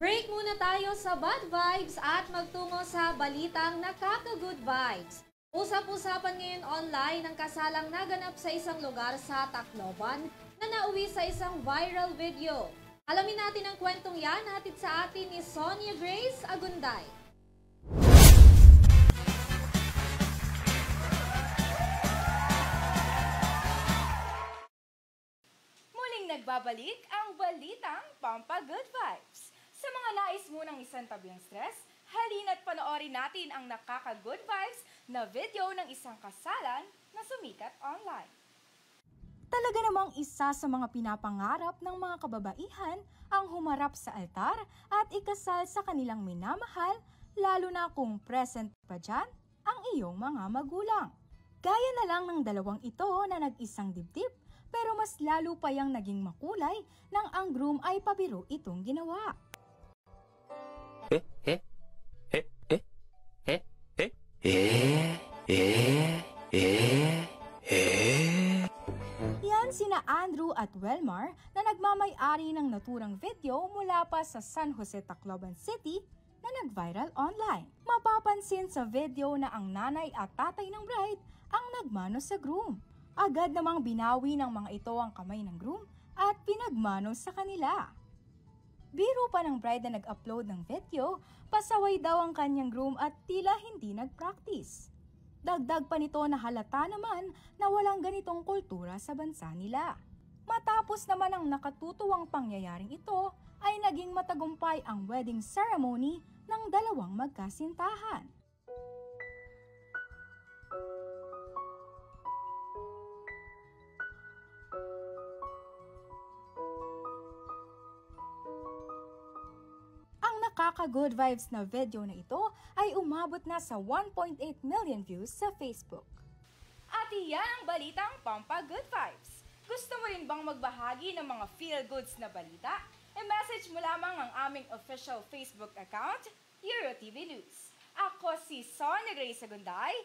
Break muna tayo sa bad vibes at magtungo sa balitang nakaka-good vibes. Usap-usapan ngayon online ang kasalang naganap sa isang lugar sa Tacloban na nauwi sa isang viral video. Alamin natin ang kwentong yan hatid sa atin ni Sonia Grace Agunday. Muling nagbabalik ang balitang Pampa Good Vibes. Sa mga nais munang isantabi ang stress, halina't panoorin natin ang nakaka-good vibes na video ng isang kasalan na sumikat online. Talaga namang isa sa mga pinapangarap ng mga kababaihan ang humarap sa altar at ikasal sa kanilang minamahal, lalo na kung present pa dyan ang iyong mga magulang. Gaya na lang ng dalawang ito na nag-isang dibdib, pero mas lalo pa yang naging makulay nang ang groom ay pabiro itong ginawa. Yan sina Andrew at Welmar na nagmamay-ari ng naturang video mula pa sa San Jose, Tacloban City na nag-viral online. Mapapansin sa video na ang nanay at tatay ng bride ang nagmano sa groom. Agad namang binawi ng mga ito ang kamay ng groom at pinagmano sa kanila. Biro pa ng bride na nag-upload ng video, pasaway daw ang kanyang groom at tila hindi nag-practice. Dagdag pa nito na halata naman na walang ganitong kultura sa bansa nila. Matapos naman ang nakatutuwang pangyayaring ito, ay naging matagumpay ang wedding ceremony ng dalawang magkasintahan. Nakaka-good vibes na video na ito ay umabot na sa 1.8 million views sa Facebook. At iyan ang balitang Pampa Good Vibes. Gusto mo rin bang magbahagi ng mga feel-goods na balita? I-message mo lamang ang aming official Facebook account, EuroTV News. Ako si Sonia Grace Agunday